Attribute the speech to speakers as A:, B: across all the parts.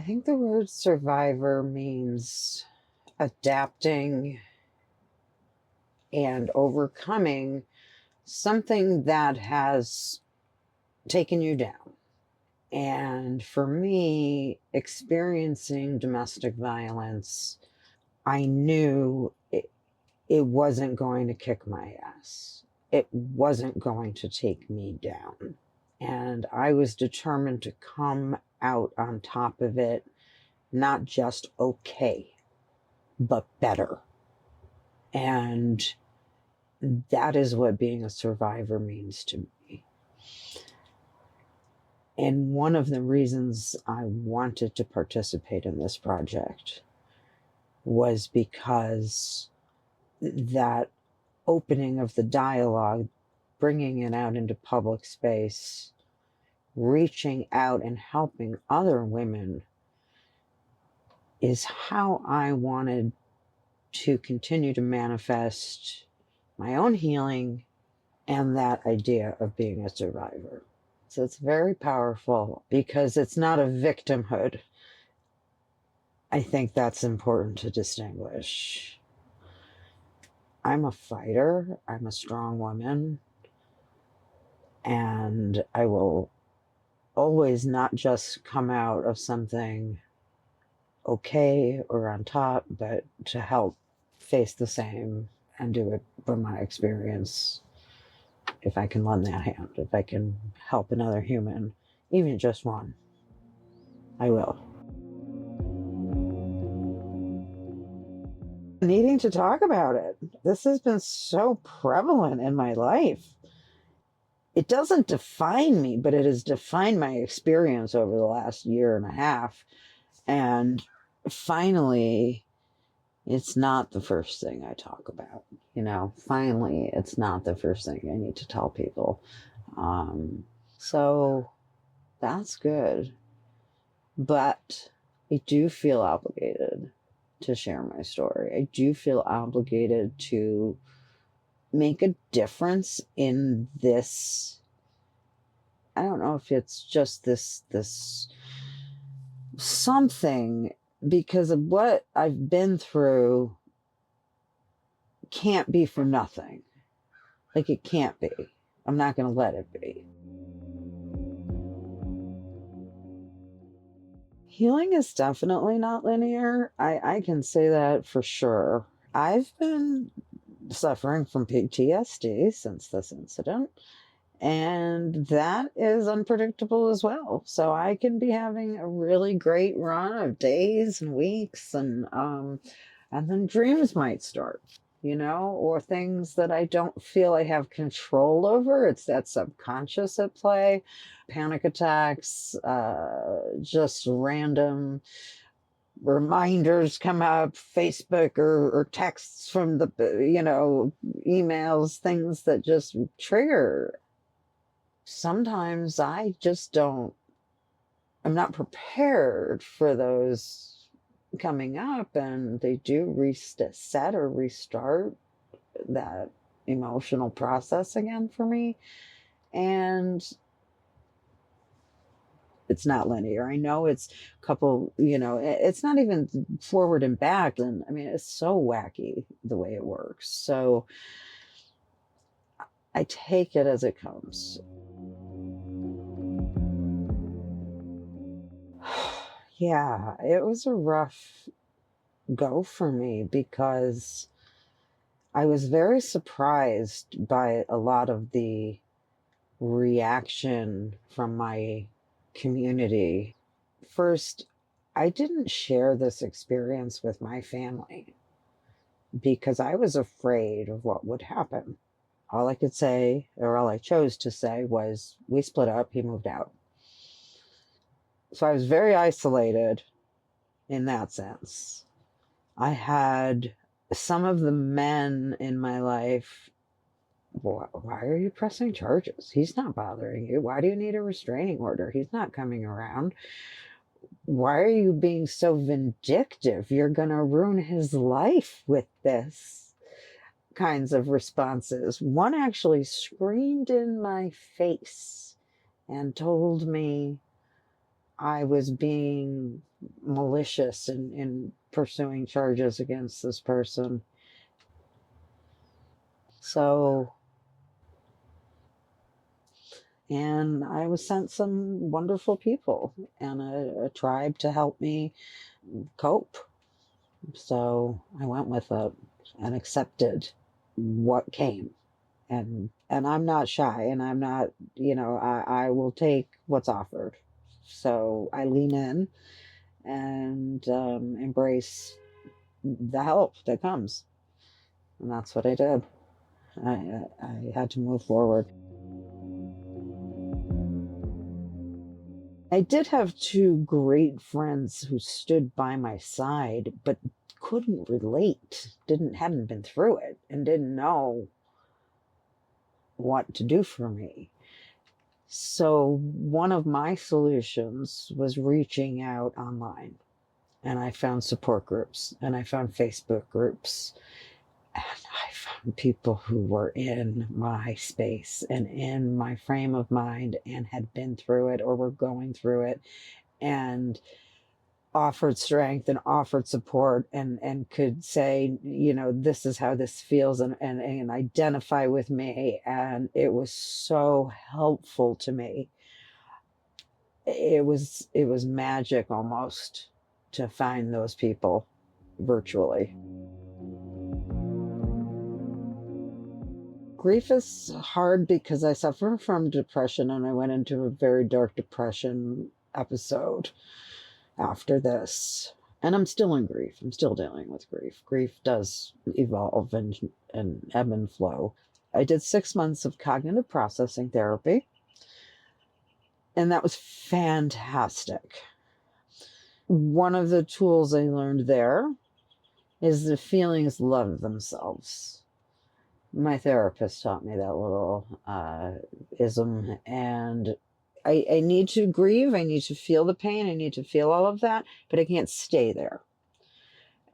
A: think the word survivor means adapting and overcoming something that has taken you down. And for me, experiencing domestic violence, I knew it wasn't going to kick my ass. It wasn't going to take me down. And I was determined to come out on top of it, not just okay, but better. And that is what being a survivor means to me. And one of the reasons I wanted to participate in this project was because that opening of the dialogue, bringing it out into public space, reaching out and helping other women is how I wanted to continue to manifest my own healing and that idea of being a survivor. So it's very powerful because it's not a victimhood. I think that's important to distinguish. I'm a fighter, I'm a strong woman, and I will always not just come out of something okay or on top, but to help face the same and do it from my experience. If I can lend that hand, if I can help another human, even just one, I will. Needing to talk about it. This has been so prevalent in my life. It doesn't define me, but it has defined my experience over the last year and a half. And finally, it's not the first thing I talk about. Finally, it's not the first thing I need to tell people. So that's good. But I do feel obligated to share my story. I do feel obligated to make a difference in this. I don't know if it's just this something, because of what I've been through can't be for nothing. Like, it can't be. I'm not going to let it be. Healing is definitely not linear. I can say that for sure. I've been suffering from PTSD since this incident, and that is unpredictable as well. So I can be having a really great run of days and weeks, and then dreams might start, or things that I don't feel I have control over. It's that subconscious at play. Panic attacks, just random reminders come up, Facebook or texts from the, emails, things that just trigger. Sometimes I'm not prepared for those coming up, and they do reset or restart that emotional process again for me. And it's not linear. I know it's a couple, it's not even forward and back. And I mean, it's so wacky the way it works. So I take it as it comes. Yeah, it was a rough go for me because I was very surprised by a lot of the reaction from my community. First, I didn't share this experience with my family because I was afraid of what would happen. All I could say, or all I chose to say, was, we split up, he moved out. So I was very isolated in that sense. I had some of the men in my life, why are you pressing charges? He's not bothering you. Why do you need a restraining order? He's not coming around. Why are you being so vindictive? You're going to ruin his life with this. Kinds of responses. One actually screamed in my face and told me I was being malicious in pursuing charges against this person. So, and I was sent some wonderful people and a tribe to help me cope. So I went with it and accepted what came. And I'm not shy, and I'm not, I will take what's offered. So I lean in and embrace the help that comes. And that's what I did. I had to move forward. I did have two great friends who stood by my side, but couldn't relate, hadn't been through it, and didn't know what to do for me. So one of my solutions was reaching out online, and I found support groups, and I found Facebook groups, and I found people who were in my space and in my frame of mind and had been through it or were going through it, and offered strength and offered support, and could say, this is how this feels, and identify with me. And it was so helpful to me. It was magic almost to find those people virtually. Grief is hard because I suffer from depression, and I went into a very dark depression episode after this. And I'm still in grief. I'm still dealing with grief. Grief does evolve and ebb and flow. I did 6 months of cognitive processing therapy, and that was fantastic. One of the tools I learned there is the feelings love themselves. My therapist taught me that little ism, and I need to grieve. I need to feel the pain. I need to feel all of that, but I can't stay there.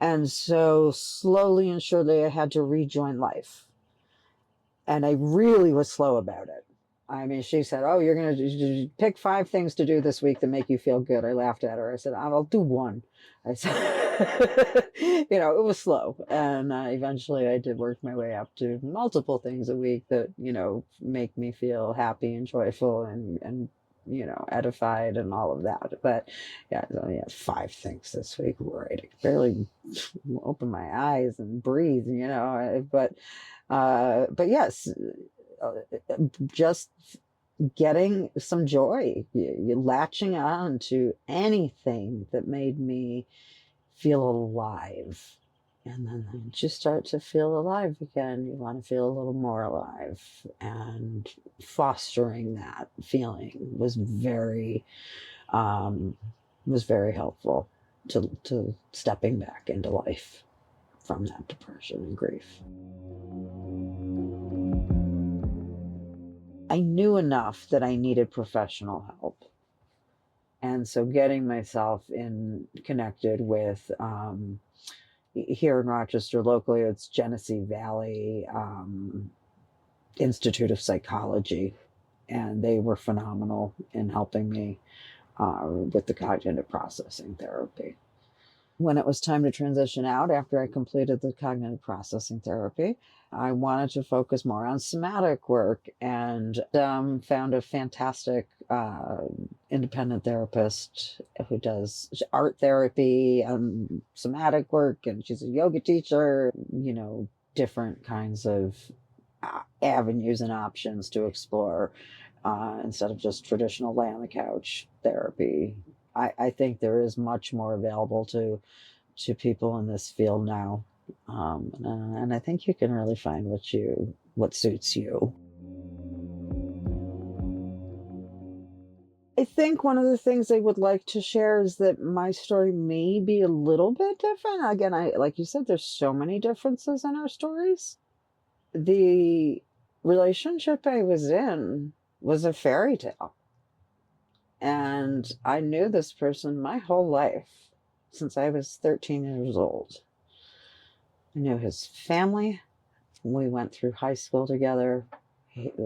A: And so slowly and surely I had to rejoin life. And I really was slow about it. I mean, she said, "Oh, you're going to pick 5 things to do this week that make you feel good." I laughed at her. I said, "I'll do one." I said, it was slow. And eventually I did work my way up to multiple things a week that, make me feel happy and joyful and edified and all of that. But yeah, I only had 5 things this week. Right. I could barely open my eyes and breathe, but yes, just getting some joy, you latching on to anything that made me feel alive. And then once you start to feel alive again, you want to feel a little more alive. And fostering that feeling was very helpful to stepping back into life from that depression and grief. I knew enough that I needed professional help. And so getting myself connected with, here in Rochester locally, it's Genesee Valley Institute of Psychology. And they were phenomenal in helping me with the cognitive processing therapy. When it was time to transition out after I completed the cognitive processing therapy, I wanted to focus more on somatic work, and found a fantastic independent therapist who does art therapy and somatic work, and she's a yoga teacher, different kinds of avenues and options to explore instead of just traditional lay on the couch therapy. I think there is much more available to people in this field now, and I think you can really find what suits you. I think one of the things I would like to share is that my story may be a little bit different. Again, like you said, there's so many differences in our stories. The relationship I was in was a fairy tale. And I knew this person my whole life, since I was 13 years old. I knew his family. We went through high school together.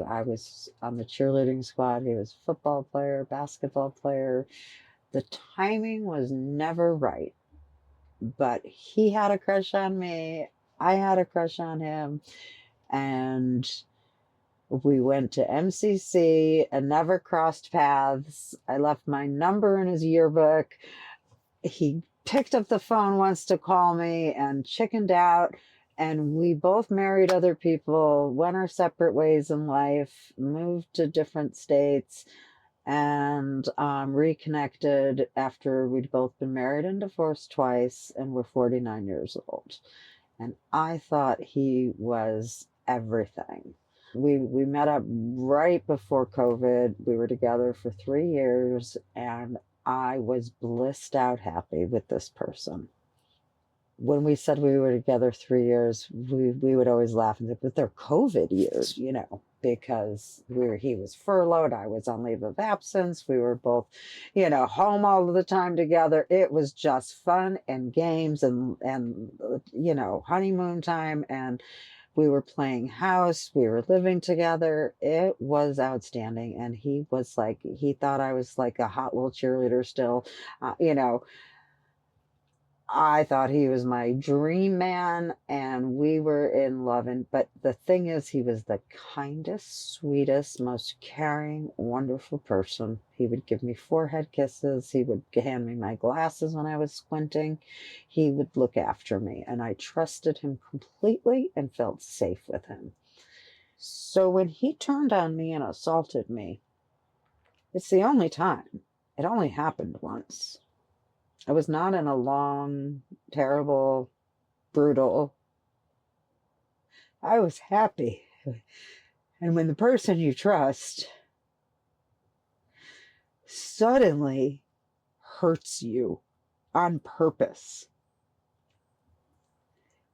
A: I was on the cheerleading squad. He was a football player, basketball player, The timing was never right, but he had a crush on me. I had a crush on him. And we went to MCC and never crossed paths. I left my number in his yearbook. He picked up the phone once to call me and chickened out. And we both married other people, went our separate ways in life, moved to different states, and reconnected after we'd both been married and divorced twice, and we're 49 years old. And I thought he was everything. We met up right before COVID. We were together for 3 years, and I was blissed out happy with this person. When we said we were together 3 years, we would always laugh and say, but they're COVID years, because he was furloughed, I was on leave of absence, we were both, home all the time together. It was just fun and games and honeymoon time, and we were playing house, we were living together. It was outstanding. And he thought I was like a hot little cheerleader still, I thought he was my dream man, and we were in love. But the thing is, he was the kindest, sweetest, most caring, wonderful person. He would give me forehead kisses. He would hand me my glasses when I was squinting. He would look after me, and I trusted him completely and felt safe with him. So when he turned on me and assaulted me, it's the only time. It only happened once. I was not in a long, terrible, brutal. I was happy. And when the person you trust suddenly hurts you on purpose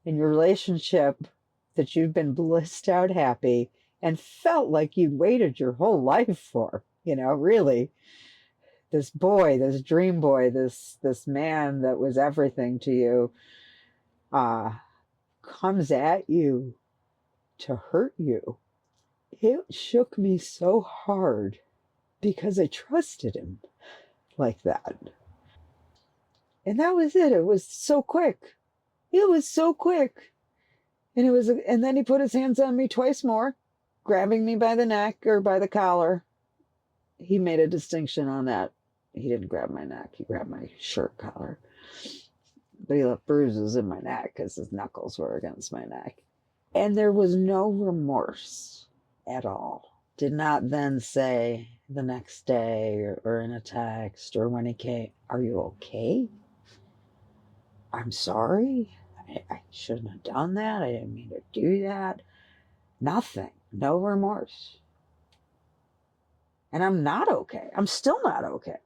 A: in your relationship that you've been blissed out happy and felt like you'd waited your whole life for, really. This boy, this dream boy, this man that was everything to you, comes at you to hurt you. It shook me so hard because I trusted him like that. And that was it. It was so quick. It was so quick. And then he put his hands on me twice more, grabbing me by the neck or by the collar. He made a distinction on that. He didn't grab my neck. He grabbed my shirt collar. But he left bruises in my neck because his knuckles were against my neck. And there was no remorse at all. Did not then say the next day or in a text or when he came, are you okay? I'm sorry. I shouldn't have done that. I didn't mean to do that. Nothing. No remorse. And I'm not okay. I'm still not okay.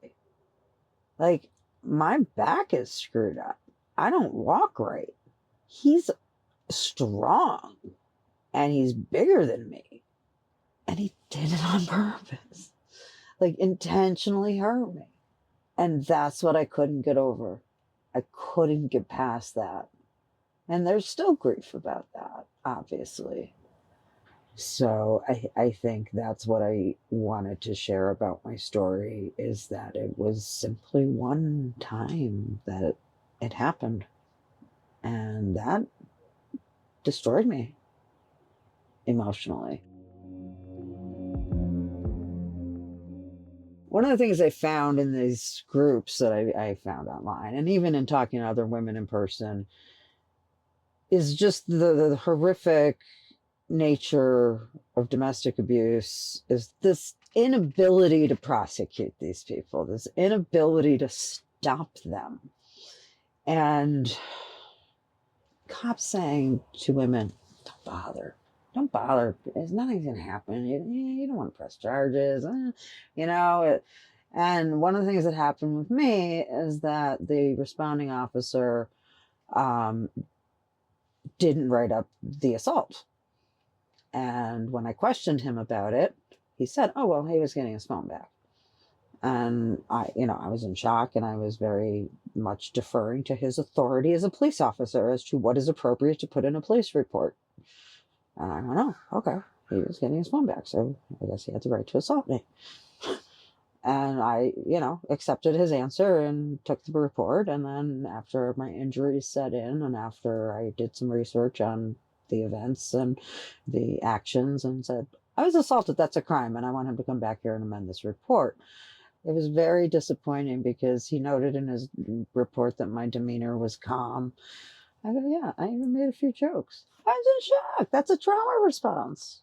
A: Like, my back is screwed up. I don't walk right. He's strong and he's bigger than me. And he did it on purpose. Like, intentionally hurt me. And that's what I couldn't get over. I couldn't get past that. And there's still grief about that, obviously. So I think that's what I wanted to share about my story, is that it was simply one time that it happened. And that destroyed me emotionally. One of the things I found in these groups that I found online, and even in talking to other women in person, is just the horrific nature of domestic abuse, is this inability to prosecute these people, this inability to stop them. And cops saying to women, don't bother. Don't bother. Nothing's going to happen. You don't want to press charges. And one of the things that happened with me is that the responding officer didn't write up the assault. And when I questioned him about it, he said, oh, well, he was getting his phone back. And I was in shock, and I was very much deferring to his authority as a police officer as to what is appropriate to put in a police report. And I went, oh, okay. He was getting his phone back, so I guess he had the right to assault me. And I, accepted his answer and took the report. And then after my injuries set in and after I did some research on the events and the actions and said, I was assaulted, that's a crime, and I want him to come back here and amend this report. It was very disappointing because he noted in his report that my demeanor was calm. I go, yeah, I even made a few jokes. I was in shock. That's a trauma response,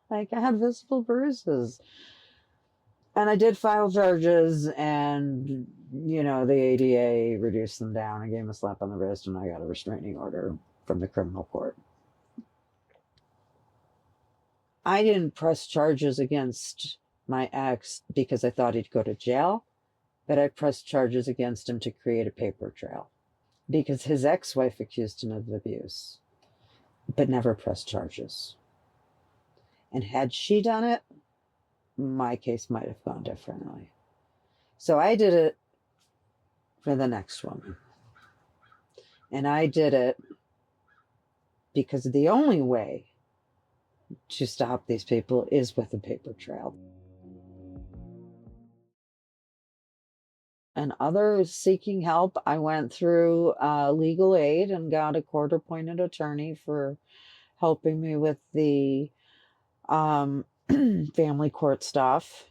A: Like I had visible bruises. And I did file charges, and, the ADA reduced them down and gave him a slap on the wrist, and I got a restraining order from the criminal court. I didn't press charges against my ex because I thought he'd go to jail, but I pressed charges against him to create a paper trail because his ex-wife accused him of abuse, but never pressed charges. And had she done it, my case might have gone differently. So I did it for the next woman. And I did it because the only way to stop these people is with a paper trail. And others seeking help, I went through legal aid and got a court-appointed attorney for helping me with the family court stuff.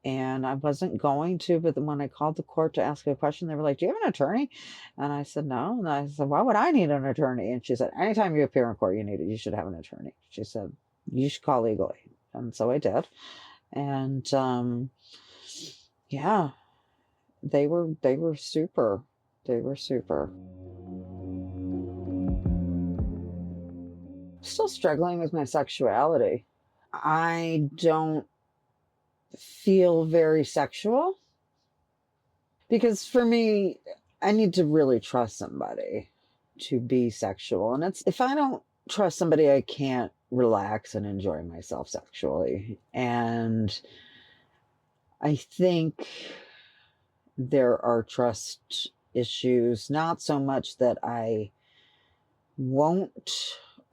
A: And I wasn't going to, but then when I called the court to ask a question, they were like, do you have an attorney? And I said, no. And I said, why would I need an attorney? And she said, anytime you appear in court, you should have an attorney. She said, you should call legal aid. And so I did. And yeah, they were super. They were super. Still struggling with my sexuality. I don't feel very sexual because for me, I need to really trust somebody to be sexual. And if I don't trust somebody, I can't relax and enjoy myself sexually. And I think there are trust issues, not so much that I won't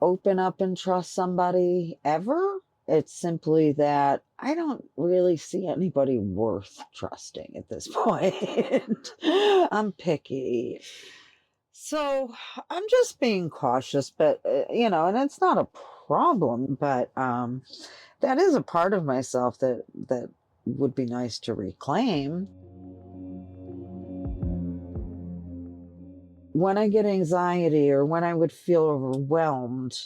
A: open up and trust somebody ever. It's simply that I don't really see anybody worth trusting at this point. I'm picky. So I'm just being cautious, but, and it's not a problem, but that is a part of myself that would be nice to reclaim. When I get anxiety or when I would feel overwhelmed,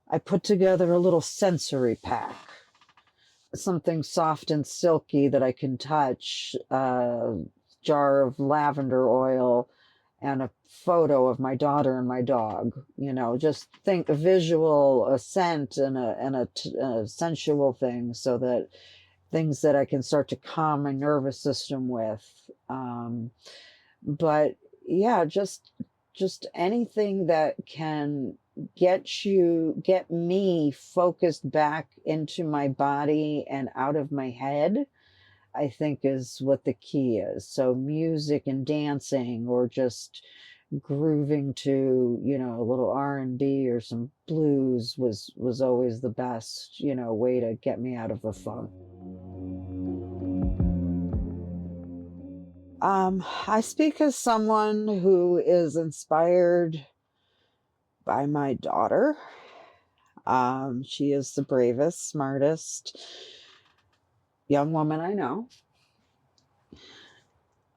A: I put together a little sensory pack, something soft and silky that I can touch, a jar of lavender oil, and a photo of my daughter and my dog. Just think a visual, a scent, and a sensual thing, so that things that I can start to calm my nervous system with. But yeah, just anything that can get me focused back into my body and out of my head, I think is what the key is. So music and dancing, or just grooving to, a little R&B or some blues was always the best, way to get me out of a funk. I speak as someone who is inspired by my daughter. She is the bravest, smartest young woman I know.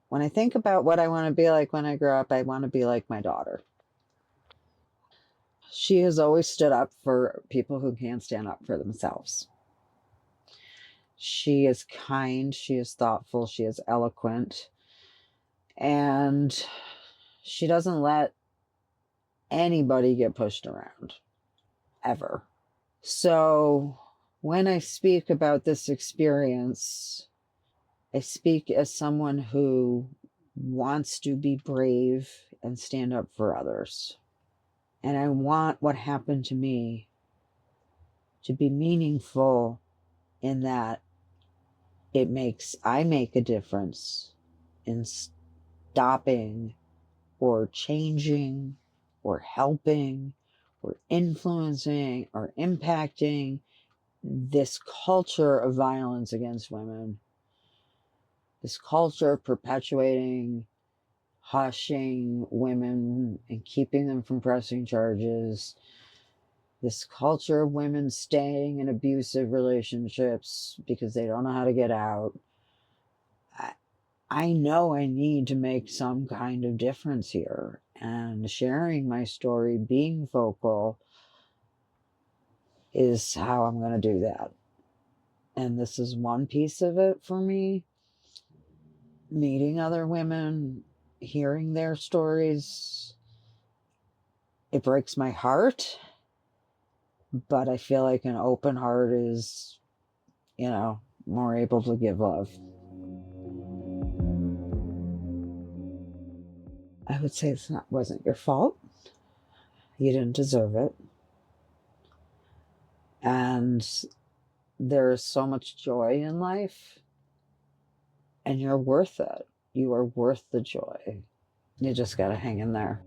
A: When I think about what I want to be like when I grow up, I want to be like my daughter. She has always stood up for people who can't stand up for themselves. She is kind, she is thoughtful, she is eloquent, and she doesn't let anybody get pushed around, ever. So when I speak about this experience, I speak as someone who wants to be brave and stand up for others. And I want what happened to me to be meaningful in that I make a difference in stopping or changing or helping or influencing or impacting this culture of violence against women, this culture of perpetuating, hushing women and keeping them from pressing charges, this culture of women staying in abusive relationships because they don't know how to get out. I know I need to make some kind of difference here, and sharing my story, being vocal, is how I'm going to do that. And this is one piece of it for me. Meeting other women, hearing their stories, it breaks my heart, but I feel like an open heart is, more able to give love. I would say wasn't your fault. You didn't deserve it. And there's so much joy in life, and you're worth it. You are worth the joy. You just got to hang in there.